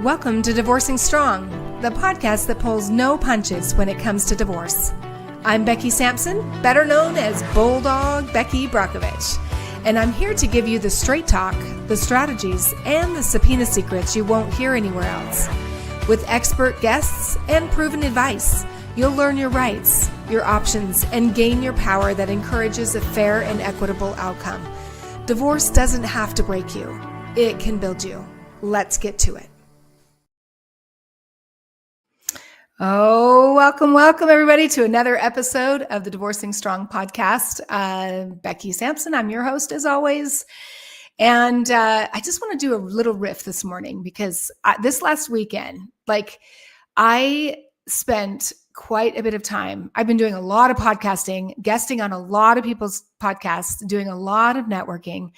Welcome to Divorcing Strong, the podcast that pulls no punches when it comes to divorce. I'm Becky Sampson, better known as Bulldog Becky Brockovich, and I'm here to give you the straight talk, the strategies, and the subpoena secrets you won't hear anywhere else. With expert guests and proven advice, you'll learn your rights, your options, and gain your power that encourages a fair and equitable outcome. Divorce doesn't have to break you. It can build you. Let's get to it. Oh, welcome everybody to another episode of the Divorcing Strong podcast. Becky Sampson, I'm your host as always. And I just want to do a little riff this morning because this last weekend, I spent quite a bit of time. I've been doing a lot of podcasting, guesting on a lot of people's podcasts, doing a lot of networking,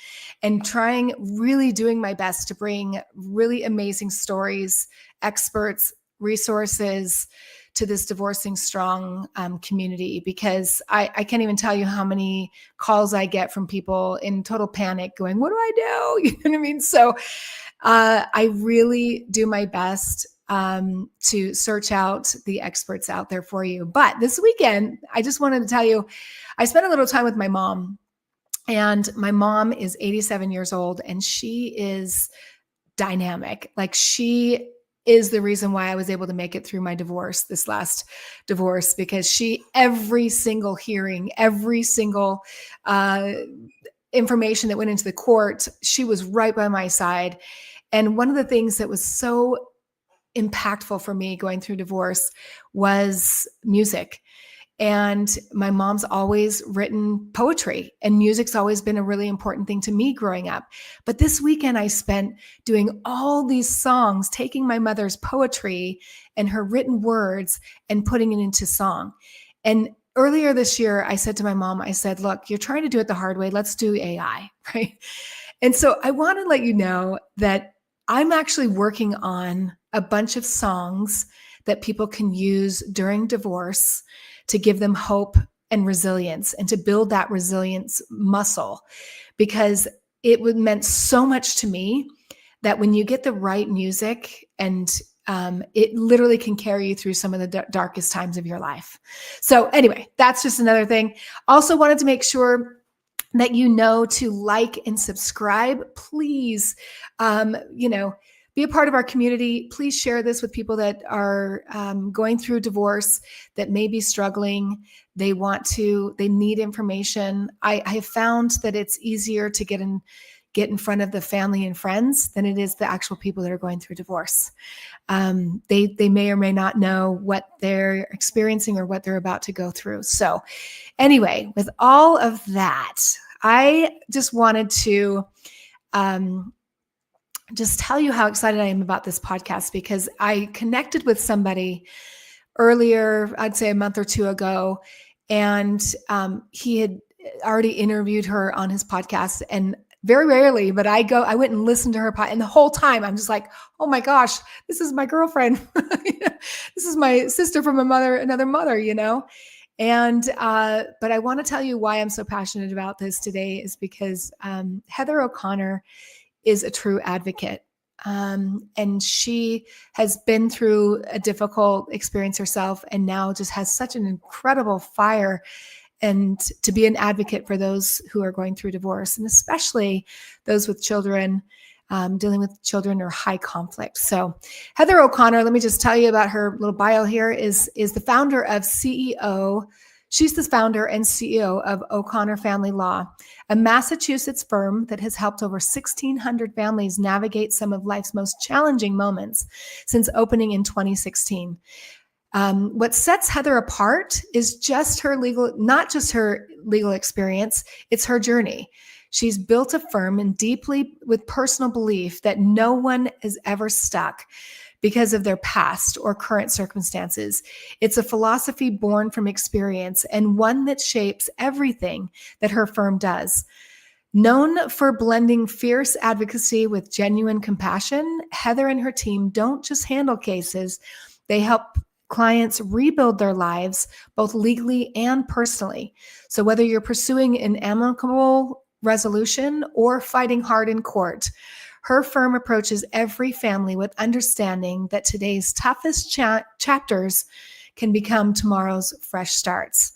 and doing my best to bring really amazing stories, experts, resources to this Divorcing Strong community, because I can't even tell you how many calls I get from people in total panic going, what do I do? You know what I mean? So I really do my best to search out the experts out there for you. But this weekend, I just wanted to tell you, I spent a little time with my mom, and my mom is 87 years old, and she is dynamic. She is the reason why I was able to make it through my divorce, this last divorce, because every single hearing, every single information that went into the court, she was right by my side. And one of the things that was so impactful for me going through divorce was music. And my mom's always written poetry, and music's always been a really important thing to me growing up. But this weekend I spent doing all these songs, taking my mother's poetry and her written words and putting it into song. And earlier this year, I said to my mom, I said, look, you're trying to do it the hard way. Let's do AI, right? And so I want to let you know that I'm actually working on a bunch of songs that people can use during divorce to give them hope and resilience, and to build that resilience muscle, because it meant so much to me that when you get the right music, and it literally can carry you through some of the darkest times of your life. So anyway, that's just another thing. Also wanted to make sure that you know to like and subscribe. Please, be a part of our community. Please share this with people that are going through divorce, that may be struggling. They need information. I have found that it's easier to get in front of the family and friends than it is the actual people that are going through divorce. They may or may not know what they're experiencing or what they're about to go through. So anyway, with all of that, I just wanted to just tell you how excited I am about this podcast, because I connected with somebody earlier, I'd say a month or two ago, and he had already interviewed her on his podcast. And very rarely, but I went and listened to her podcast, and the whole time I'm just like, oh my gosh, this is my girlfriend. This is my sister from another mother, And, but I want to tell you why I'm so passionate about this today is because Heather O'Connor is a true advocate. And she has been through a difficult experience herself, and now just has such an incredible fire and to be an advocate for those who are going through divorce, and especially those with children, dealing with children or high conflict. So Heather O'Connor, let me just tell you about her little bio here, is the founder of CEO. She's the founder and CEO of O'Connor Family Law, a Massachusetts firm that has helped over 1,600 families navigate some of life's most challenging moments since opening in 2016. What sets Heather apart is not just her legal experience, it's her journey. She's built a firm and deeply with personal belief that no one is ever stuck because of their past or current circumstances. It's a philosophy born from experience, and one that shapes everything that her firm does. Known for blending fierce advocacy with genuine compassion, Heather and her team don't just handle cases, they help clients rebuild their lives, both legally and personally. So whether you're pursuing an amicable resolution or fighting hard in court, Her firm approaches every family with understanding that today's toughest chapters can become tomorrow's fresh starts.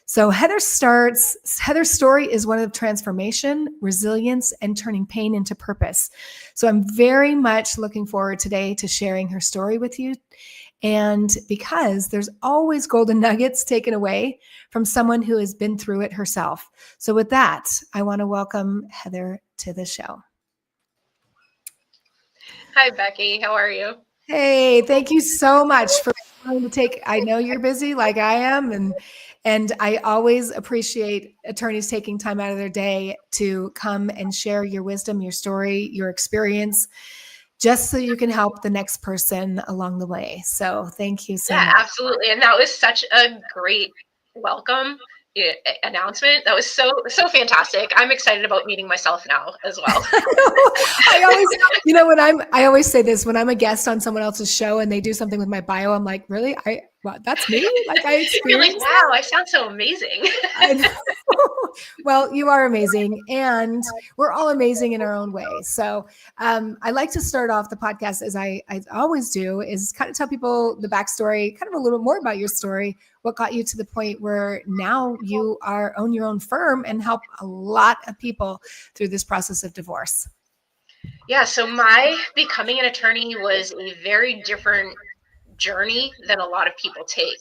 So Heather's story is one of transformation, resilience, and turning pain into purpose. So I'm very much looking forward today to sharing her story with you. And because there's always golden nuggets taken away from someone who has been through it herself. So with that, I want to welcome Heather to the show. Hi, Becky. How are you? Hey, thank you so much for willing to take. I know you're busy like I am, and I always appreciate attorneys taking time out of their day to come and share your wisdom, your story, your experience, just so you can help the next person along the way. So thank you so much. Absolutely. And that was such a great welcome announcement. That was so fantastic. I'm excited about meeting myself now as well. I always, I always say this when I'm a guest on someone else's show and they do something with my bio, I'm like, really? That's me? Like I experienced. You're like, wow, I sound so amazing. I know. Well, you are amazing, and we're all amazing in our own way. So I like to start off the podcast, as I always do, is kind of tell people the backstory, kind of a little more about your story, what got you to the point where now you own your own firm and help a lot of people through this process of divorce. Yeah, so my becoming an attorney was a very different journey than a lot of people take.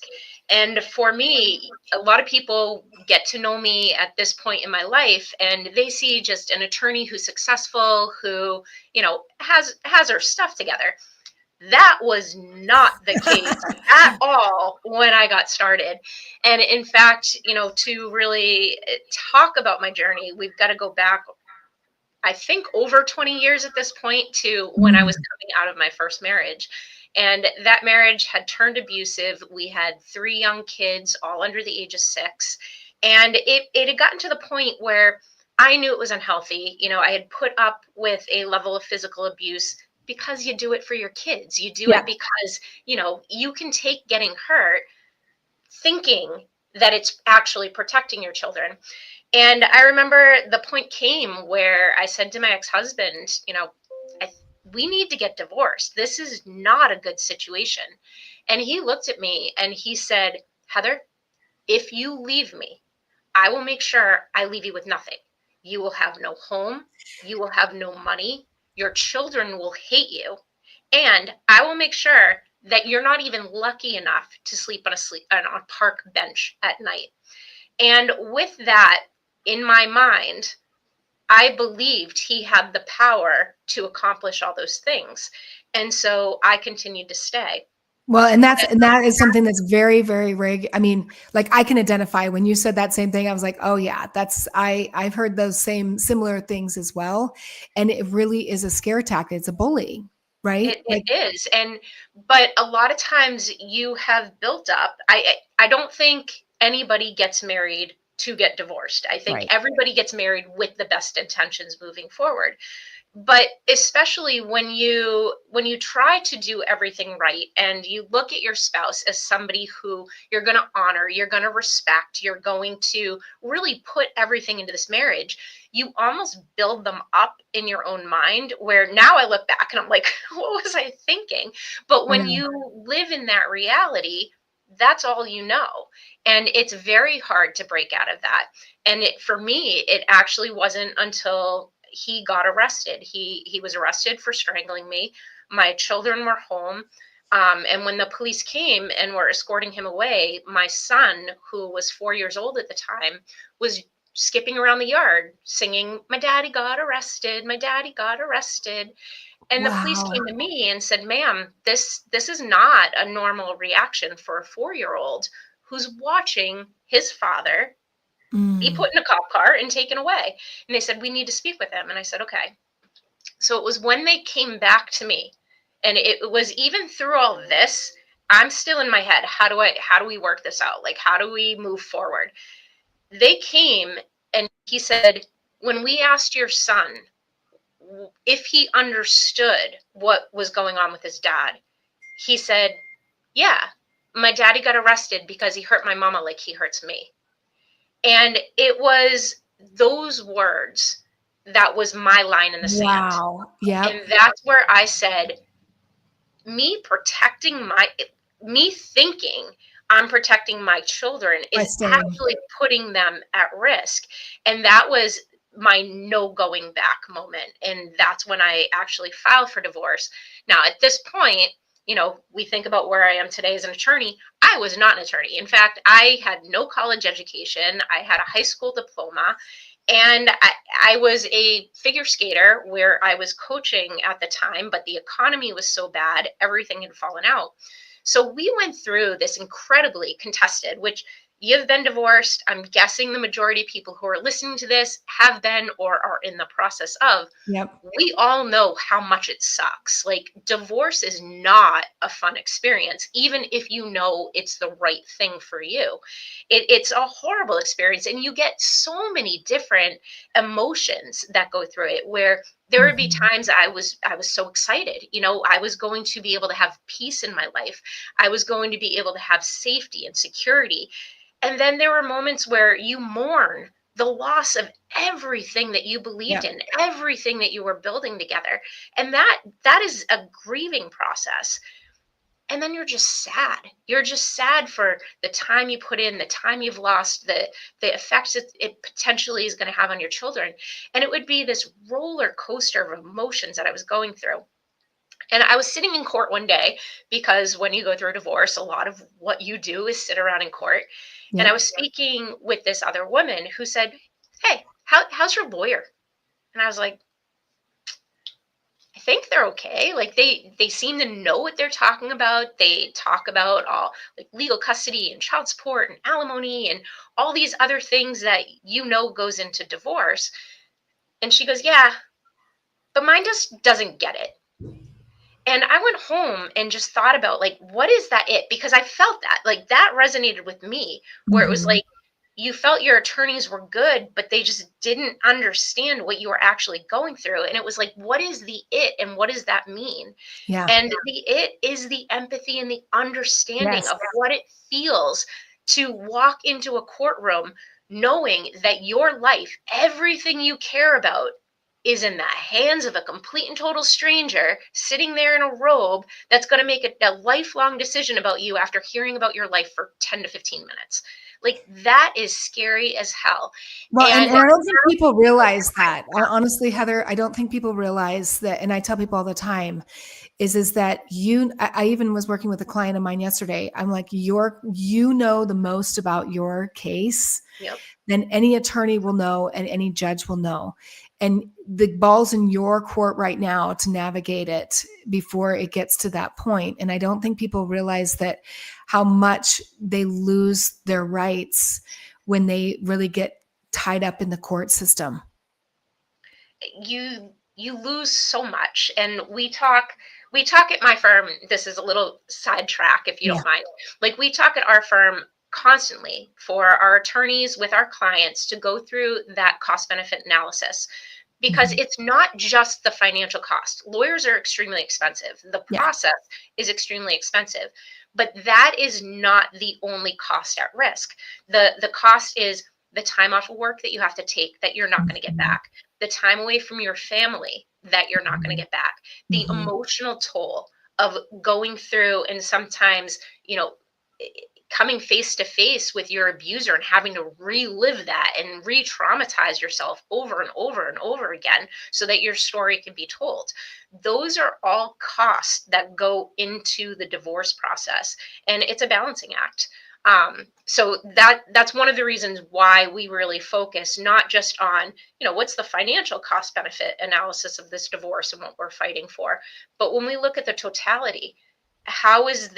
And for me, a lot of people get to know me at this point in my life and they see just an attorney who's successful, who, has her stuff together. That was not the case at all when I got started. And in fact, to really talk about my journey, we've got to go back, I think, over 20 years at this point to when I was coming out of my first marriage. And that marriage had turned abusive. We had 3 young kids, all under the age of 6. And it had gotten to the point where I knew it was unhealthy. I had put up with a level of physical abuse because you do it for your kids. You do it because, you can take getting hurt thinking that it's actually protecting your children. And I remember the point came where I said to my ex-husband, we need to get divorced. This is not a good situation. And he looked at me and he said, Heather, if you leave me, I will make sure I leave you with nothing. You will have no home. You will have no money. Your children will hate you. And I will make sure that you're not even lucky enough to sleep on a park bench at night. And with that in my mind, I believed he had the power to accomplish all those things. And so I continued to stay. Well, and that is something that's very, very rare. I mean, like I can identify when you said that same thing. I was like, oh yeah, I've heard those similar things as well. And it really is a scare tactic. It's a bully, right? It is. But a lot of times you have built up. I don't think anybody gets married to get divorced. I think everybody gets married with the best intentions moving forward. But especially when you try to do everything right and you look at your spouse as somebody who you're going to honor, you're going to respect, you're going to really put everything into this marriage, you almost build them up in your own mind, where now I look back and I'm like, what was I thinking? But when you live in that reality, that's all you know. And it's very hard to break out of that. And for me, it actually wasn't until he got arrested. He was arrested for strangling me. My children were home. And when the police came and were escorting him away, my son, who was 4 years old at the time, was skipping around the yard singing, "My daddy got arrested. My daddy got arrested." And the police came to me and said, "Ma'am, this is not a normal reaction for a 4-year-old who's watching his father be put in a cop car and taken away." And they said, "We need to speak with him." And I said, okay. So it was when they came back to me, and it was even through all this, I'm still in my head. How do we work this out? Like, how do we move forward? They came and he said, when we asked your son if he understood what was going on with his dad, he said, yeah, my daddy got arrested because he hurt my mama like he hurts me. And it was those words that was my line in the sand. Wow. Yeah. And that's where I said, me thinking I'm protecting my children By is staying. actually putting them at risk. And that was my no going back moment. And that's when I actually filed for divorce. Now, at this point, we think about where I am today as an attorney. I was not an attorney. In fact, I had no college education. I had a high school diploma. And I was a figure skater where I was coaching at the time, but the economy was so bad, everything had fallen out. So we went through this incredibly contested, which you've been divorced. I'm guessing the majority of people who are listening to this have been or are in the process of. Yep. We all know how much it sucks. Like, divorce is not a fun experience, even if you know it's the right thing for you. It's a horrible experience, and you get so many different emotions that go through it. Where there would be times I was so excited. I was going to be able to have peace in my life. I was going to be able to have safety and security. And then there were moments where you mourn the loss of everything that you believed Yep. in, everything that you were building together. And that is a grieving process. And then you're just sad. You're just sad for the time you put in, the time you've lost, the effects it potentially is going to have on your children. And it would be this roller coaster of emotions that I was going through. And I was sitting in court one day, because when you go through a divorce, a lot of what you do is sit around in court. And I Yep. was speaking with this other woman who said, "Hey, how's your lawyer?" And I was like, "I think they're okay. Like, they seem to know what they're talking about. They talk about all, like, legal custody and child support and alimony and all these other things that goes into divorce." And she goes, "Yeah, but mine just doesn't get it." And I went home and just thought about, like, what is that it? Because I felt that, like, that resonated with me, where it was Mhm. like, you felt your attorneys were good, but they just didn't understand what you were actually going through. And it was like, what is the it and what does that mean? Yeah. And the it is the empathy and the understanding Yes. of what it feels to walk into a courtroom knowing that your life, everything you care about, is in the hands of a complete and total stranger sitting there in a robe that's going to make a lifelong decision about you after hearing about your life for 10 to 15 minutes. Like, that is scary as hell. Well, and And I don't think people realize that. Honestly, Heather, I don't think people realize that, and I tell people all the time, is that I even was working with a client of mine yesterday. I'm like, you know the most about your case yep. than any attorney will know and any judge will know. And the ball's in your court right now to navigate it before it gets to that point. And I don't think people realize that how much they lose their rights when they really get tied up in the court system. You lose so much. And we talk at my firm. This is a little sidetrack, if you Yeah. don't mind. Like, we talk at our firm constantly for our attorneys with our clients to go through that cost benefit analysis, because Mhm. it's not just the financial cost. Lawyers are extremely expensive. The Yeah. process is extremely expensive, but that is not the only cost at risk. The cost is the time off of work that you have to take that you're not going to get Mhm. back, the time away from your family that you're not going to get back, the Mhm. emotional toll of going through and sometimes, coming face to face with your abuser and having to relive that and re-traumatize yourself over and over and over again so that your story can be told. Those are all costs that go into the divorce process, and it's a balancing act. So that's one of the reasons why we really focus not just on, what's the financial cost benefit analysis of this divorce and what we're fighting for, but when we look at the totality, how is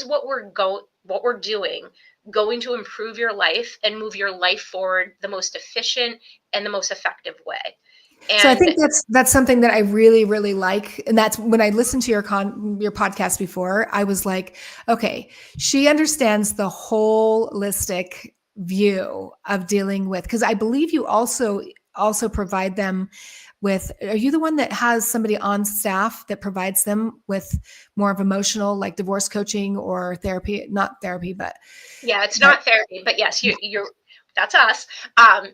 what we're doing going to improve your life and move your life forward the most efficient and the most effective way. So I And think that's something that I really, really like. And that's when I listened to your podcast before, I was like, okay, she understands the holistic view of dealing with, because I believe you also provide them with, are you the one that has somebody on staff that provides them with more of emotional, like divorce coaching or therapy, not therapy, but yeah, it's not therapy, but yes, yeah. you're that's us.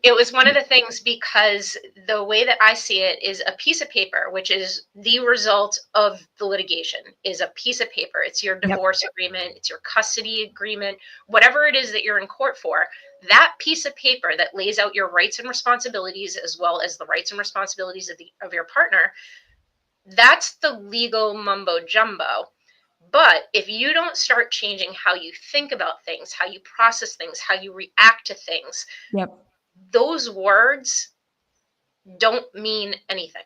It was one of the things, because the way that I see it is a piece of paper, which is the result of the litigation, is a piece of paper. It's your Yep. divorce agreement, it's your custody agreement, whatever it is that you're in court for. That piece of paper that lays out your rights and responsibilities, as well as the rights and responsibilities of your partner, that's the legal mumbo jumbo. But if you don't start changing how you think about things, how you process things, how you react to things, Yep. those words don't mean anything.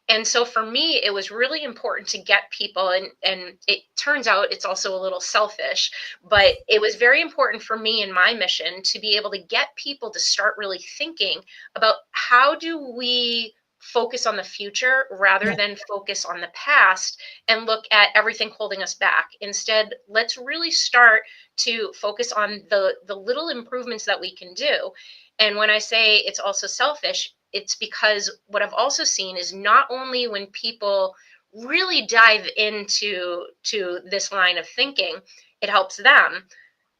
And so for me, it was really important to get people, and it turns out it's also a little selfish, but it was very important for me in my mission to be able to get people to start really thinking about, how do we focus on the future rather Yeah. than focus on the past and look at everything holding us back. Instead, let's really start to focus on the little improvements that we can do. And when I say it's also selfish, it's because what I've also seen is, not only when people really dive into this line of thinking, it helps them,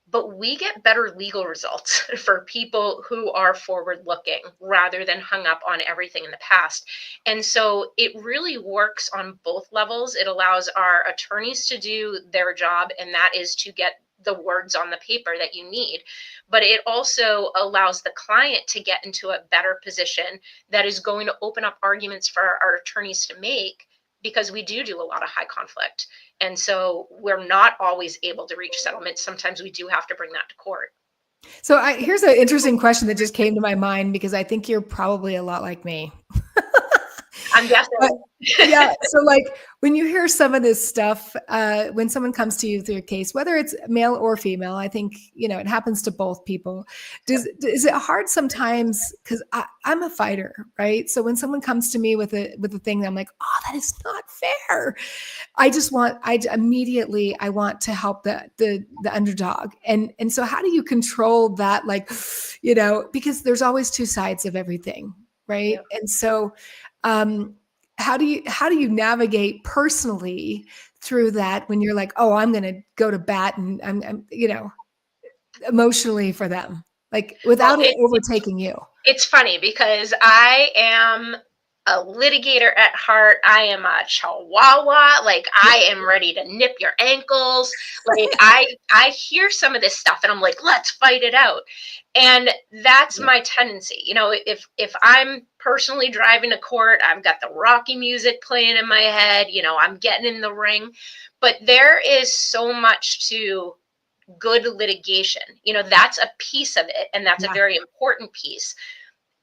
but we get better legal results for people who are forward looking rather than hung up on everything in the past. And so it really works on both levels. It allows our attorneys to do their job, and that is to get the words on the paper that you need. But it also allows the client to get into a better position that is going to open up arguments for our attorneys to make, because we do a lot of high conflict. And so we're not always able to reach settlement. Sometimes we do have to bring that to court. So here's an interesting question that just came to my mind, because I think you're probably a lot like me. I'm guessing. But, yeah. So like, when you hear some of this stuff, when someone comes to you with your case, whether it's male or female, I think, it happens to both people. Is it hard sometimes? Cause I'm a fighter, right? So when someone comes to me with a thing, I'm like, oh, that is not fair. I immediately want to help the underdog. And so how do you control that? Like, because there's always two sides of everything. Right. Yep. And so, how do you navigate personally through that, when you're like, oh, I'm going to go to bat and I'm emotionally for them, like, Well, without it overtaking you? it's funny, because I am a litigator at heart. I am a chihuahua. Like, I am ready to nip your ankles. Like, I hear some of this stuff and I'm like, let's fight it out. And that's my tendency. If I'm personally driving to court, I've got the Rocky music playing in my head, I'm getting in the ring. But there is so much to good litigation. That's a piece of it, and that's a Yeah. very important piece.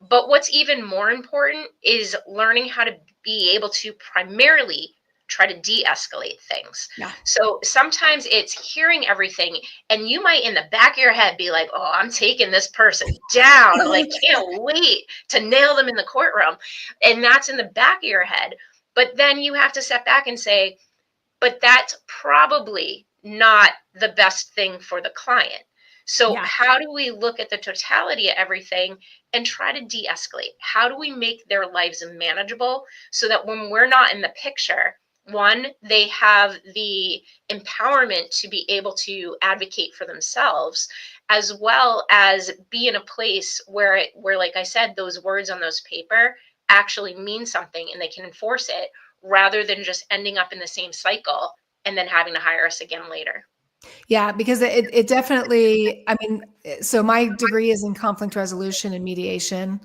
But what's even more important is learning how to be able to primarily try to de-escalate things. Yeah. So sometimes it's hearing everything, and you might in the back of your head be like, oh, I'm taking this person down. I like, can't wait to nail them in the courtroom. And that's in the back of your head. But then you have to step back and say, but that's probably not the best thing for the client. So Yeah. how do we look at the totality of everything and try to de-escalate? How do we make their lives manageable so that when we're not in the picture, one, they have the empowerment to be able to advocate for themselves, as well as be in a place where like I said, those words on those paper actually mean something and they can enforce it, rather than just ending up in the same cycle and then having to hire us again later. Yeah, because it definitely, I mean, so my degree is in conflict resolution and mediation,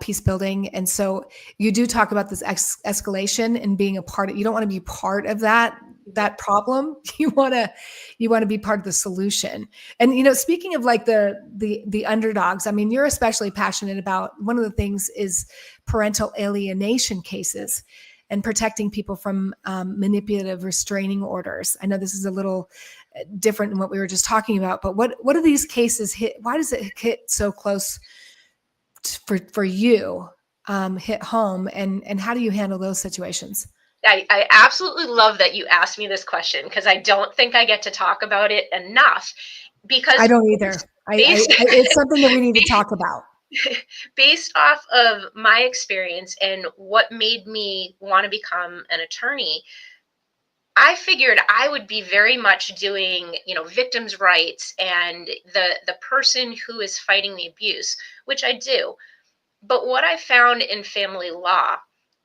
peace building. And so you do talk about this escalation and being a part of, you don't want to be part of that problem. You want to be part of the solution. And, speaking of like the underdogs, I mean, you're especially passionate about, one of the things is parental alienation cases and protecting people from manipulative restraining orders. I know this is a little different than what we were just talking about, but what do these cases hit? Why does it hit so close for you, hit home, and how do you handle those situations? I absolutely love that you asked me this question, because I don't think I get to talk about it enough. Because I don't either. It's something that we need to talk about. Based off of my experience and what made me want to become an attorney, I figured I would be very much doing, victims' rights and the person who is fighting the abuse, which I do. But what I found in family law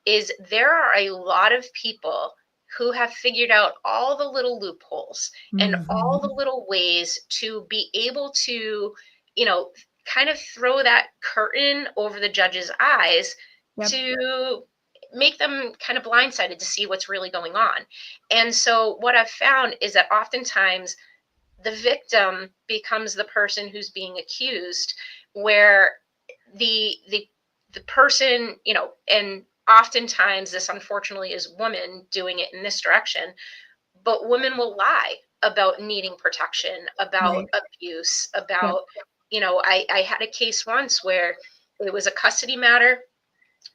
is there are a lot of people who have figured out all the little loopholes and all the Mhm. little ways to be able to, you know, kind of throw that curtain over the judge's eyes Yep. to make them kind of blindsided to see what's really going on. And so what I've found is that oftentimes the victim becomes the person who's being accused, where the person, and oftentimes this unfortunately is women doing it in this direction, but women will lie about needing protection, about Right. abuse, Yep. about, I had a case once where it was a custody matter.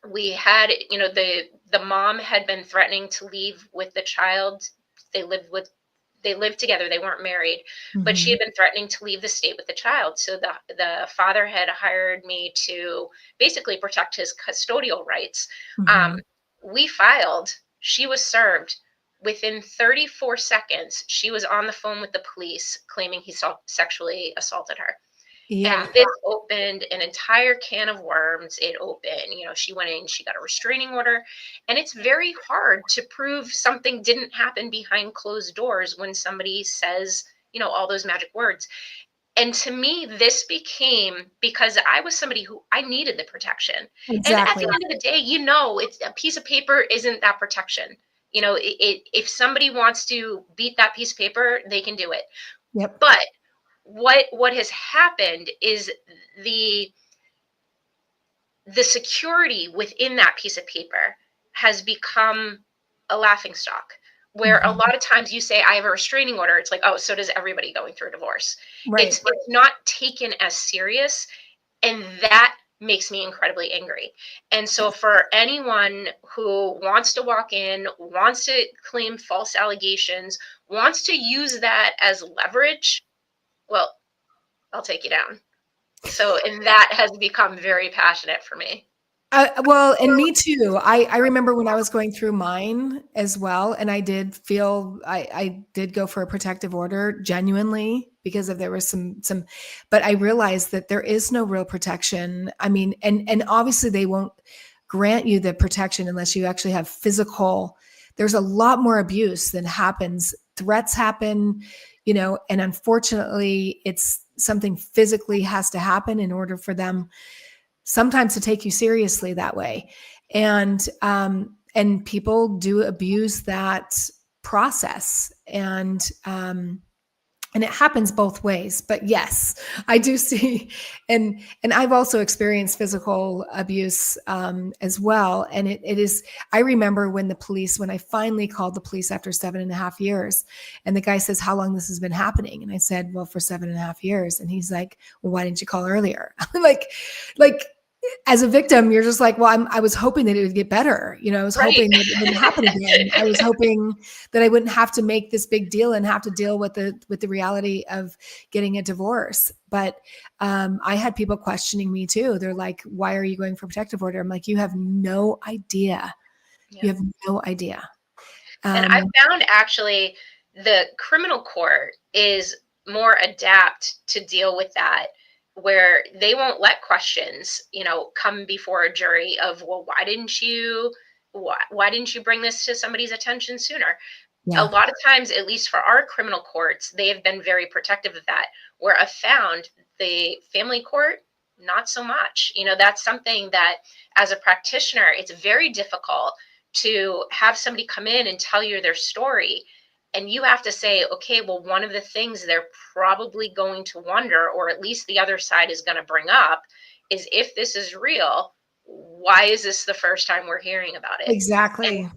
We had, the mom had been threatening to leave with the child. They lived together, they weren't married, but she Mhm. had been threatening to leave the state with the child. So the father had hired me to basically protect his custodial rights. um, Mhm. we filed, she was served. Within 34 seconds she was on the phone with the police claiming he sexually assaulted her. Yeah. And this opened an entire can of worms. It opened, she went in, she got a restraining order. And it's very hard to prove something didn't happen behind closed doors when somebody says, all those magic words. And to me, this became because I was somebody who I needed the protection. And at the Exactly. end of the day, it's a piece of paper isn't that protection. If somebody wants to beat that piece of paper, they can do it. Yep. But what has happened is the the security within that piece of paper has become a laughing stock, where a Mhm. lot of times you say I have a restraining order, it's like, oh, so does everybody going through a divorce. it's Right. it's not taken as serious, and that makes me incredibly angry. And so Yes. for anyone who wants to walk in, wants to claim false allegations, wants to use that as leverage, well, I'll take you down. So, and that has become very passionate for me. Well, and me too. I remember when I was going through mine as well, and I did feel I did go for a protective order genuinely because of there was some, but I realized that there is no real protection. I mean, and obviously they won't grant you the protection unless you actually have physical. There's a lot more abuse than happens. Threats happen, and unfortunately, it's something physically has to happen in order for them sometimes to take you seriously that way. And people do abuse that process. And it happens both ways. But yes, I do see, and I've also experienced physical abuse as well. And it is, I remember when I finally called the police after 7.5 years, and the guy says, how long this has been happening? And I said, well, for 7.5 years. And he's like, well, why didn't you call earlier? like as a victim, you're just like, well, I was hoping that it would get better. I was Right. hoping that it wouldn't happen again. I was hoping that I wouldn't have to make this big deal and have to deal with the reality of getting a divorce. But I had people questioning me too. They're like, why are you going for protective order? I'm like, you have no idea. You Yeah. have no idea. And I Um, found actually the criminal court is more adept to deal with that, where they won't let questions, come before a jury of, well, why didn't you bring this to somebody's attention sooner? A yeah, lot of times, at least for our criminal courts, they have been very protective of that. Where I've found the family court, not so much. That's something that as a practitioner, it's very difficult to have somebody come in and tell you their story. And you have to say, okay, well, one of the things they're probably going to wonder, or at least the other side is going to bring up, is if this is real, why is this the first time we're hearing about it? And exactly.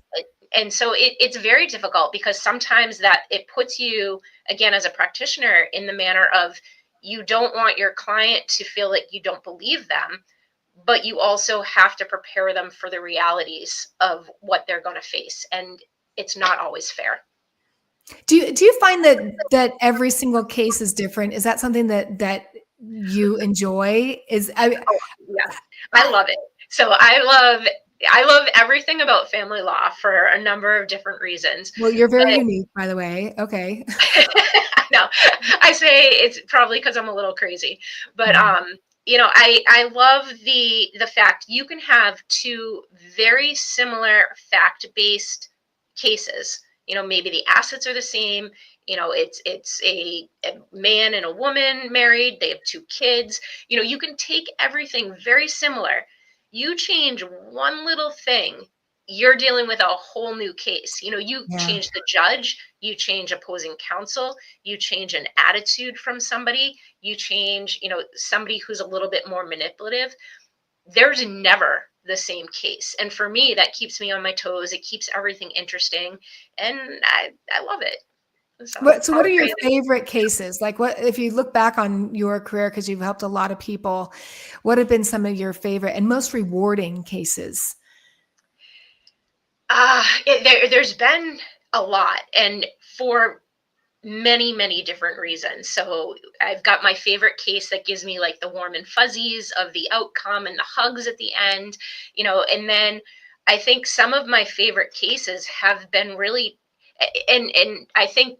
and so it's very difficult because sometimes that it puts you, again, as a practitioner, in the manner of, you don't want your client to feel like you don't believe them, but you also have to prepare them for the realities of what they're going to face, and it's not always fair. Do you find that every single case is different? Is that something that you enjoy? Oh, yes. I love it. So I love, I love everything about family law for a number of different reasons. Well, you're very But unique, by the way. Okay. no, I say it's probably because I'm a little crazy, but Mhm. I love the fact you can have two very similar fact-based cases. Maybe the assets are the same. It's a man and a woman married. They have two kids. You can take everything very similar. You change one little thing, you're dealing with a whole new case. You Yeah. change the judge, you change opposing counsel, you change an attitude from somebody, you change, somebody who's a little bit more manipulative. There's never the same case. And for me, that keeps me on my toes. It keeps everything interesting. And I love it. So So what I'll are your agree. favorite cases? Like what, if you look back on your career, because you've helped a lot of people, what have been some of your favorite and most rewarding cases? There's been a lot. And for many, many different reasons. So I've got my favorite case that gives me like the warm and fuzzies of the outcome and the hugs at the end, and then I think some of my favorite cases have been really, and I think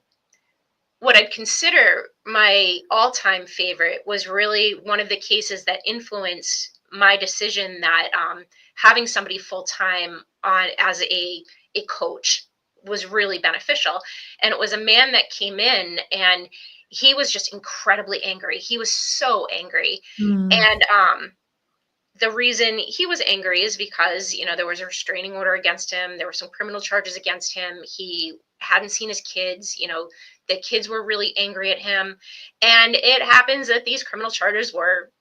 what I'd consider my all-time favorite was really one of the cases that influenced my decision that having somebody full-time on as a coach was really beneficial. And it was a man that came in and he was just incredibly angry. He was so angry. Mm, And the reason he was angry is because there was a restraining order against him, there were some criminal charges against him, he hadn't seen his kids, the kids were really angry at him, and it happens that these criminal charges were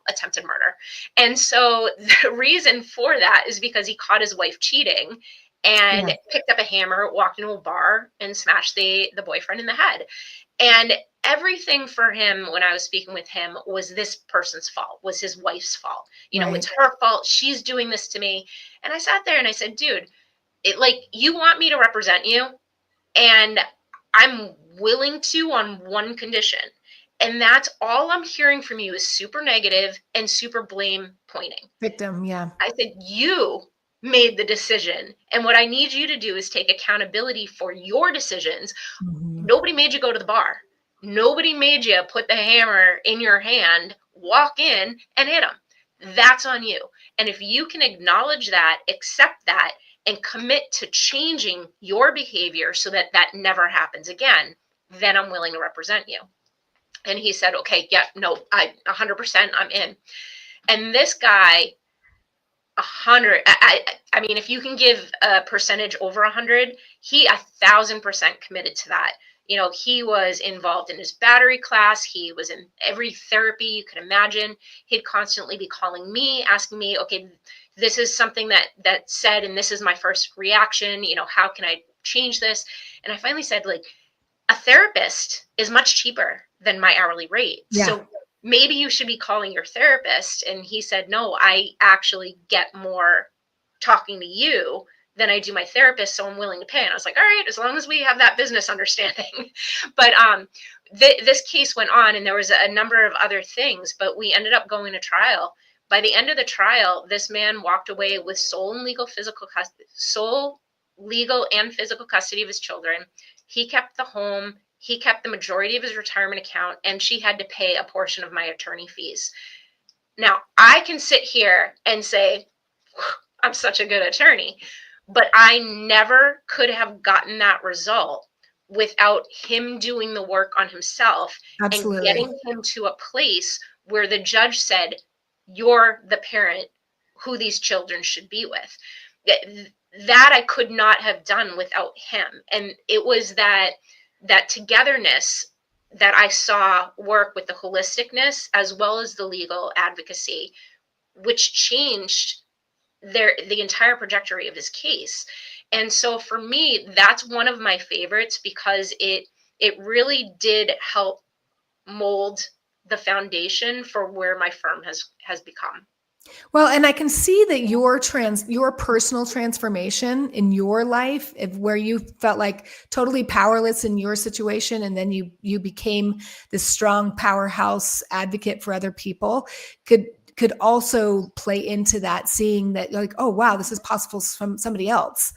attempted murder. And so the reason for that is because he caught his wife cheating and yeah. picked up a hammer, walked into a bar and smashed the boyfriend in the head. And everything for him when I was speaking with him was this person's fault, was his wife's fault. Right. It's her fault. She's doing this to me. And I sat there and I said, dude, you want me to represent you, and I'm willing to on one condition. And that's all I'm hearing from you is super negative and super blame pointing. Victim. Yeah. I said, you made the decision. And what I need you to do is take accountability for your decisions. Mhm. Nobody made you go to the bar. Nobody made you put the hammer in your hand, walk in, and hit them. That's on you. And if you can acknowledge that, accept that, and commit to changing your behavior so that that never happens again, then I'm willing to represent you. And he said, okay, yeah, no, 100%, I'm in. And this guy, 100, I mean, if you can give a percentage over 100, he 1,000% committed to that. He was involved in his battery class, he was in every therapy you could imagine. He'd constantly be calling me, asking me, okay, this is something that said, and this is my first reaction, how can I change this? And I finally said, like, a therapist is much cheaper than my hourly rate. Yeah. So maybe you should be calling your therapist. And he said, no, I actually get more talking to you than I do my therapist. So I'm willing to pay. And I was like, all right, as long as we have that business understanding. But this case went on and there was a number of other things, but we ended up going to trial. By the end of the trial, this man walked away with sole legal and physical custody of his children. He kept the home, he kept the majority of his retirement account, and she had to pay a portion of my attorney fees. Now, I can sit here and say, I'm such a good attorney, but I never could have gotten that result without him doing the work on himself and Absolutely. getting him to a place where the judge said, you're the parent who these children should be with. That I could not have done without him. And it was that togetherness that I saw work with the holisticness as well as the legal advocacy, which changed the entire trajectory of his case. And so for me, that's one of my favorites because it really did help mold the foundation for where my firm has become. Well, and I can see that your personal transformation in your life, where you felt like totally powerless in your situation, and then you became this strong powerhouse advocate for other people, could could also play into that, seeing that like, oh wow, this is possible from somebody else.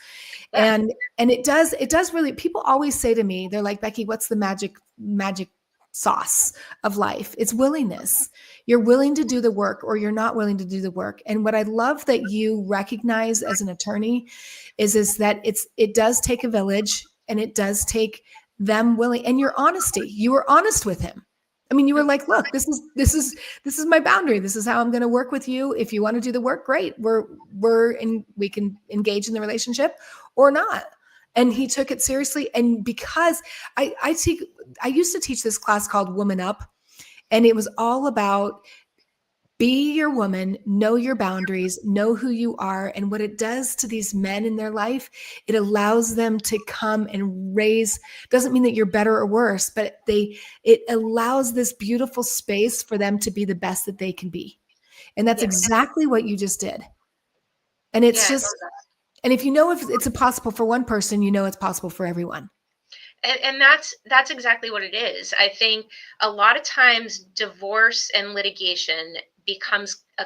Yeah. And it does really, people always say to me, they're like, Becky, what's the magic sauce of life? It's willingness. You're willing to do the work or you're not willing to do the work. And what I love that you recognize as an attorney is that it does take a village, and it does take them willing, and your honesty. You were honest with him. I mean, you were like, look, this is my boundary. This is how I'm going to work with you. If you want to do the work, great. We can engage in the relationship or not. And he took it seriously. And because I used to teach this class called Woman Up, and it was all about be your woman, know your boundaries, know who you are. And what it does to these men in their life, it allows them to come and raise, doesn't mean that you're better or worse, but it allows this beautiful space for them to be the best that they can be. And that's exactly what you just did. And it's just, and if you know if it's possible for one person, you know it's possible for everyone. And that's exactly what it is. I think a lot of times divorce and litigation becomes a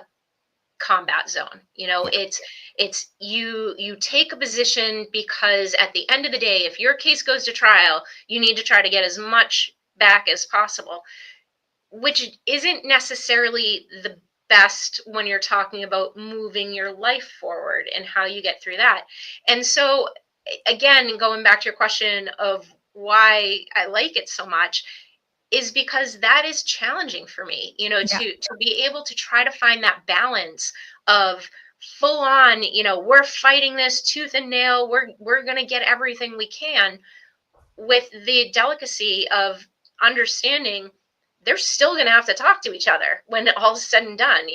combat zone. It's you take a position because at the end of the day, if your case goes to trial, you need to try to get as much back as possible, which isn't necessarily the best when you're talking about moving your life forward and how you get through that. And so again, going back to your question of why I like it so much, is because that is challenging for me, to be able to try to find that balance of full on, we're fighting this tooth and nail, we're going to get everything we can, with the delicacy of understanding they're still going to have to talk to each other when all is said and done.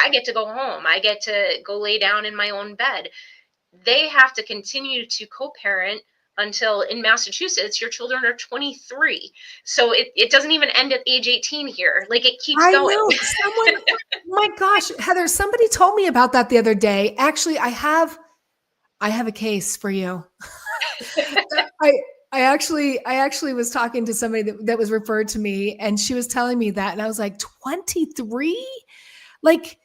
I get to go home, I get to go lay down in my own bed. They have to continue to co-parent until, in Massachusetts, your children are 23. So it doesn't even end at age 18 here. Like, it keeps going. Know. My gosh, Heather, somebody told me about that the other day. Actually, I have a case for you. I actually was talking to somebody that was referred to me, and she was telling me that, and I was like, 23? Like,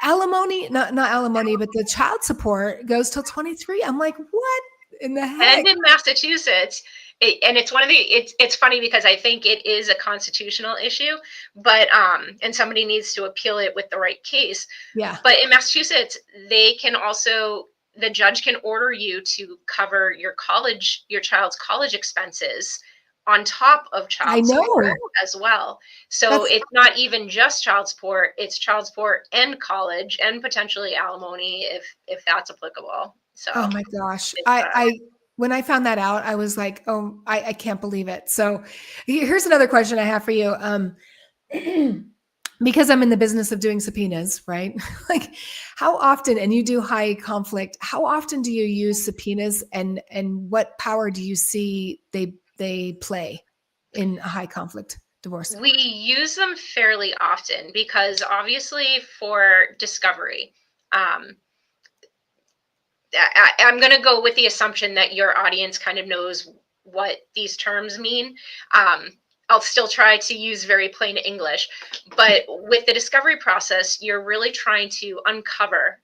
alimony, not alimony, but the child support goes till 23. I'm like, what in the heck? And in Massachusetts, it's funny because I think it is a constitutional issue, but and somebody needs to appeal it with the right case. Yeah. But in Massachusetts, the judge can order you to cover your child's college expenses on top of child support as well. So it's not even just child support, it's child support and college and potentially alimony if that's applicable. So oh my gosh. I when I found that out, I was like, oh, I can't believe it. So here's another question I have for you. Because I'm in the business of doing subpoenas, right? Like, how often, and you do high conflict, how often do you use subpoenas, and what power do you see they play in a high conflict divorce? We use them fairly often because obviously for discovery, I'm going to go with the assumption that your audience kind of knows what these terms mean. I'll still try to use very plain English, but with the discovery process, you're really trying to uncover,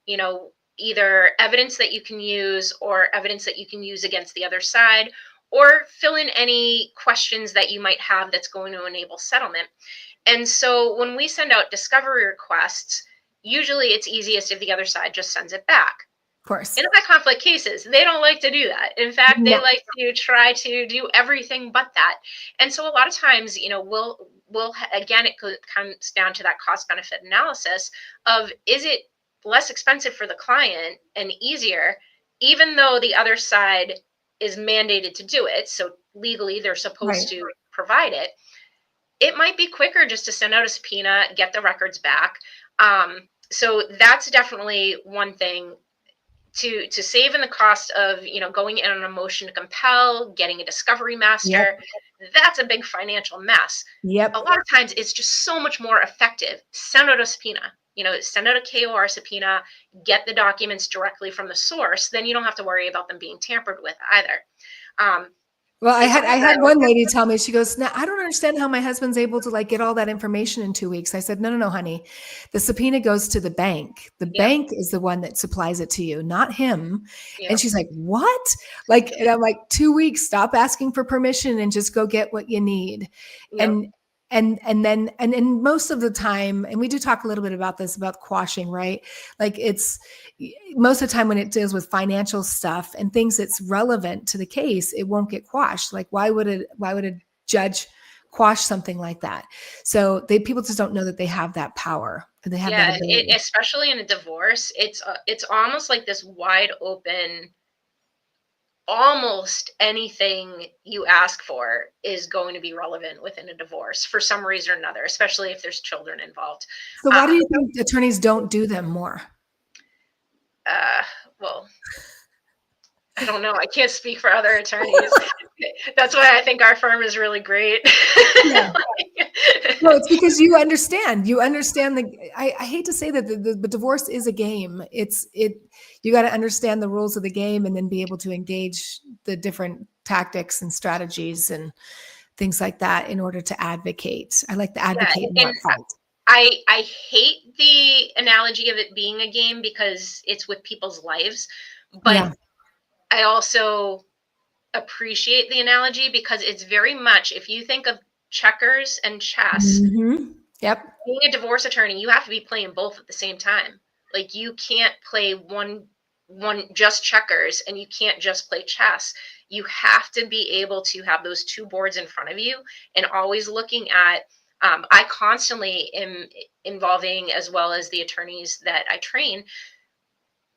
either evidence that you can use or evidence that you can use against the other side, or fill in any questions that you might have that's going to enable settlement. And so when we send out discovery requests, usually it's easiest if the other side just sends it back. Of course. In high conflict cases, they don't like to do that. In fact, they like to try to do everything but that. And so a lot of times, we'll again, it comes down to that cost benefit analysis of, is it less expensive for the client and easier, even though the other side is mandated to do it. So legally they're supposed to provide it. It might be quicker just to send out a subpoena, get the records back. So that's definitely one thing. To save in the cost of, going in on a motion to compel, getting a discovery master, that's a big financial mess. Yep. A lot of times it's just so much more effective. Send out a subpoena, send out a KOR subpoena, get the documents directly from the source. Then you don't have to worry about them being tampered with either. Well, I It's had one lady tell me, she goes, "Now I don't understand how my husband's able to like get all that information in 2 weeks." I said, no, honey. The subpoena goes to the bank. The yep, bank is the one that supplies it to you, not him. And yep, she's like, "What?" Like, and I'm like, 2 weeks, stop asking for permission and just go get what you need. yep, And and most of the time, and we do talk a little bit about this, about quashing, right? Like it's most of the time when it deals with financial stuff and things that's relevant to the case, it won't get quashed. Like why would a judge quash something like that? So people just don't know that they have that power and they have that yeah. And ability. especially in a divorce, it's almost like this wide open. Almost anything you ask for is going to be relevant within a divorce for some reason or another, especially if there's children involved. So why do Um, you think attorneys don't do them more? uh, well, I don't know. I can't speak for other attorneys. That's why I think our firm is really great. Yeah. No, it's because you understand. You understand I hate to say that the divorce is a game. You got to understand the rules of the game and then be able to engage the different tactics and strategies and things like that in order to advocate. I like to Yeah, advocate, and not fight. I hate the analogy of it being a game because it's with people's lives, but Yeah. I also appreciate the analogy because it's very much, if you think of checkers and chess, Yep. being a divorce attorney, you have to be playing both at the same time. Like you can't play one just checkers and you can't just play chess. You have to be able to have those two boards in front of you and always looking at. I constantly am involving, as well as the attorneys that I train.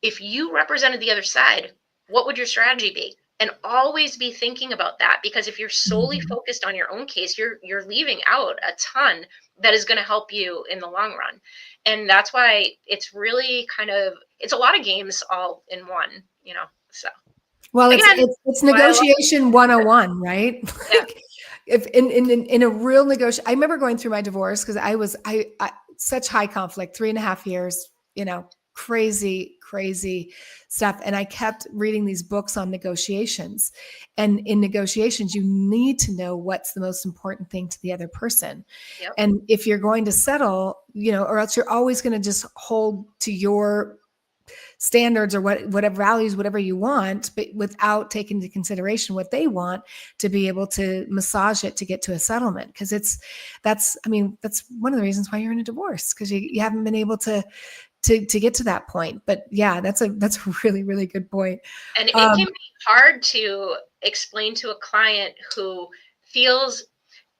If you represented the other side, what would your strategy be? And always be thinking about that, because if you're solely Mhm. focused on your own case, you're leaving out a ton that is going to help you in the long run. And that's why it's really it's a lot of games all in one, So Well, it's again, it's it's why I love negotiation 101, right? yeah, Like if in a real negotiation, I remember going through my divorce because I such high conflict, 3.5 years, crazy stuff. And I kept reading these books on negotiations. And in negotiations, you need to know what's the most important thing to the other person. yep, And if you're going to settle, or else you're always going to just hold to your standards or whatever values, whatever you want, but without taking into consideration what they want, to be able to massage it to get to a settlement. Because that's one of the reasons why you're in a divorce, because you haven't been able to get to that point. But yeah, that's a really, really good point. and it Um, can be hard to explain to a client who feels.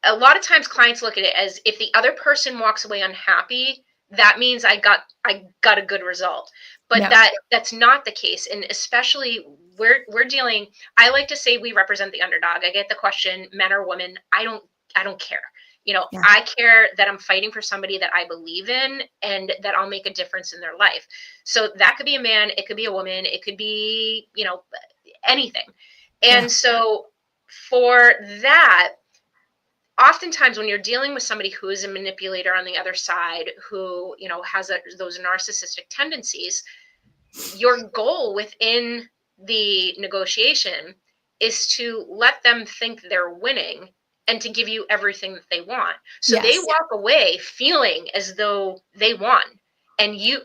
A lot of times clients look at it as, if the other person walks away unhappy, that means I got a good result. But yeah, that's not the case. And especially we're dealing, I like to say we represent the underdog. I get the question, men or women, I don't care. yeah, I care that I'm fighting for somebody that I believe in and that I'll make a difference in their life. So that could be a man, it could be a woman, it could be, anything. yeah, And so for that, oftentimes when you're dealing with somebody who is a manipulator on the other side, who has those narcissistic tendencies, your goal within the negotiation is to let them think they're winning and to give you everything that they want, so they yes, walk away feeling as though they won. And you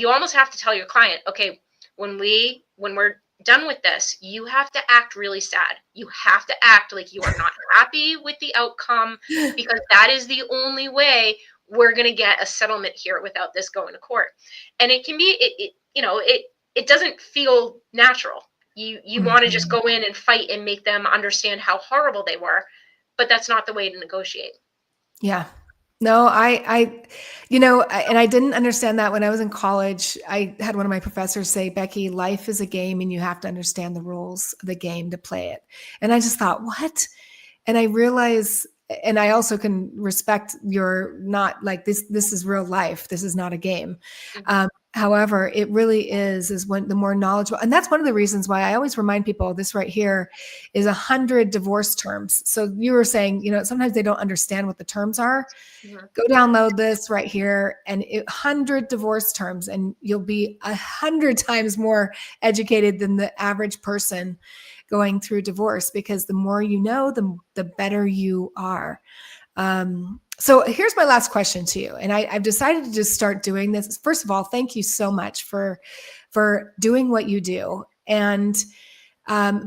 almost have to tell your client, okay, when we're done with this, you have to act really sad. You have to act like you are not happy with the outcome, because that is the only way we're going to get a settlement here without this going to court. And it can be it doesn't feel natural. You want to just Mhm. go in and fight and make them understand how horrible they were, but that's not the way to negotiate. Yeah. No, and I didn't understand that when I was in college. I had one of my professors say, "Becky, life is a game and you have to understand the rules of the game to play it." And I just thought, what? And I realize, and I also can respect your not like this is real life. This is not a game. Mhm. However, it really is when the more knowledgeable, and that's one of the reasons why I always remind people this right here is 100 divorce terms. So you were saying, sometimes they don't understand what the terms are. Mhm. Go download this right here, and 100 divorce terms, and you'll be 100 times more educated than the average person going through divorce, because the more you know, the better you are. So here's my last question to you. And I've decided to just start doing this. First of all, thank you so much for doing what you do, and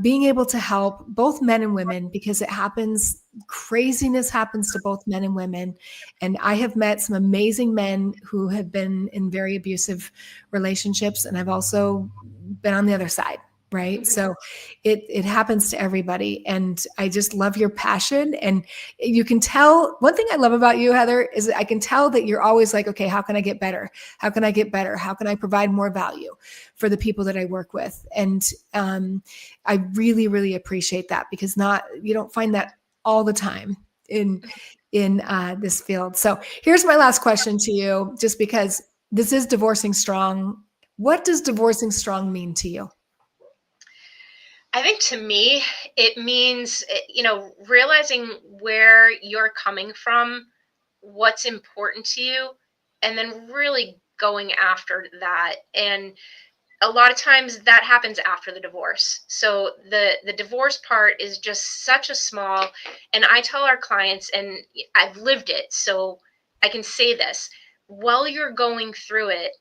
being able to help both men and women, because it happens, craziness happens to both men and women. And I have met some amazing men who have been in very abusive relationships. And I've also been on the other side. Right. So it happens to everybody. And I just love your passion. And you can tell, one thing I love about you, Heather, is I can tell that you're always like, okay, how can I get better? How can I get better? How can I provide more value for the people that I work with? And I really, really appreciate that, because you don't find that all the time in this field. So here's my last question to you, just because this is Divorcing Strong. What does divorcing strong mean to you? I think to me, it means, realizing where you're coming from, what's important to you, and then really going after that. And a lot of times that happens after the divorce. So the divorce part is just such a small, and I tell our clients, and I've lived it, so I can say this, while you're going through it,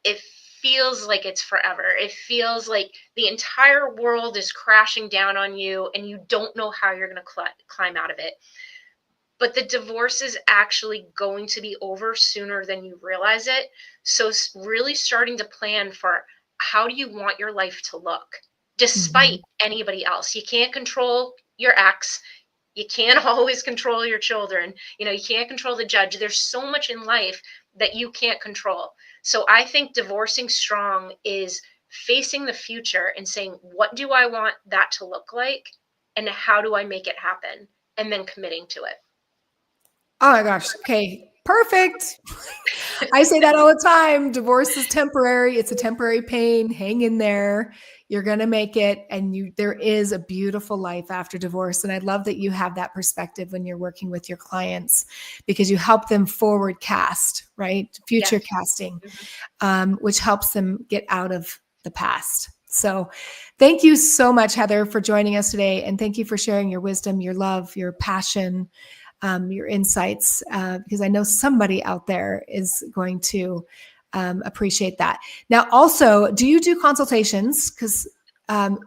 it feels like it's forever. It feels like the entire world is crashing down on you and you don't know how you're going to climb out of it. But the divorce is actually going to be over sooner than you realize it. So really starting to plan for, how do you want your life to look despite anybody else? You can't control your ex. You can't always control your children. You can't control the judge. There's so much in life that you can't control. So I think divorcing strong is facing the future and saying, what do I want that to look like? And how do I make it happen? And then committing to it. Oh my gosh. Okay. Perfect. I say that all the time. Divorce is temporary. It's a temporary pain. Hang in there. You're going to make it. And there is a beautiful life after divorce. And I love that you have that perspective when you're working with your clients, because you help them forward cast, right? Future casting, which helps them get out of the past. So thank you so much, Heather, for joining us today. And thank you for sharing your wisdom, your love, your passion, your insights, because I know somebody out there is going to appreciate that. Now, also, do you do consultations? Because do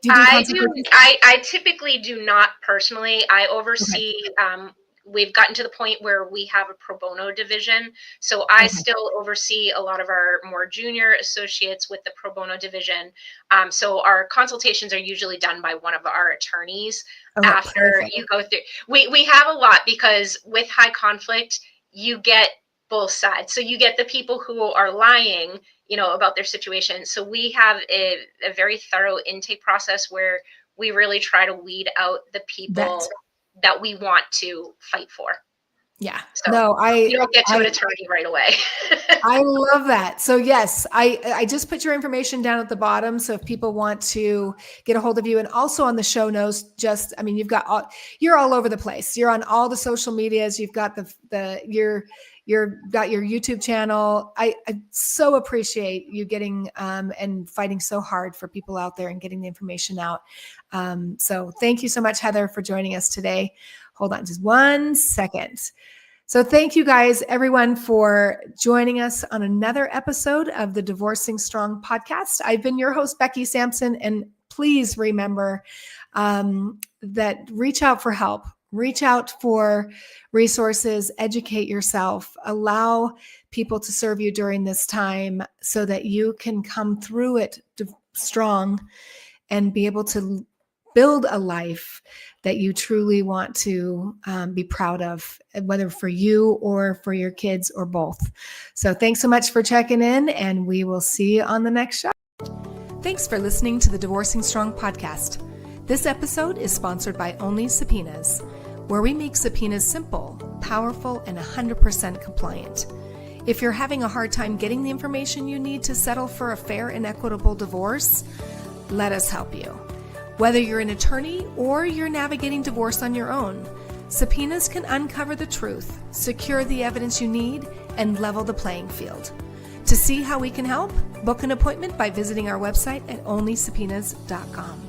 you do consultations? I typically do not personally. I oversee. Okay. We've gotten to the point where we have a pro bono division. So I still oversee a lot of our more junior associates with the pro bono division. So our consultations are usually done by one of our attorneys after you go through. We have a lot, because with high conflict, you get both sides. So you get the people who are lying, about their situation. So we have a very thorough intake process where we really try to weed out the people that we want to fight for. Yeah. So no, you don't get to an attorney right away. I love that. So yes, I just put your information down at the bottom. So if people want to get a hold of you, and also on the show notes, you're all over the place. You're on all the social medias. You've got you've got your YouTube channel. I so appreciate you getting and fighting so hard for people out there and getting the information out. So thank you so much, Heather, for joining us today. Hold on just 1 second. So thank you guys, everyone, for joining us on another episode of the Divorcing Strong podcast. I've been your host, Becky Sampson, and please remember that reach out for help. Reach out for resources, educate yourself, allow people to serve you during this time so that you can come through it strong and be able to build a life that you truly want to be proud of, whether for you or for your kids or both. So thanks so much for checking in, and we will see you on the next show. Thanks for listening to the Divorcing Strong podcast. This episode is sponsored by Only Subpoenas, where we make subpoenas simple, powerful, and 100% compliant. If you're having a hard time getting the information you need to settle for a fair and equitable divorce, let us help you. Whether you're an attorney or you're navigating divorce on your own, subpoenas can uncover the truth, secure the evidence you need, and level the playing field. To see how we can help, book an appointment by visiting our website at onlysubpoenas.com.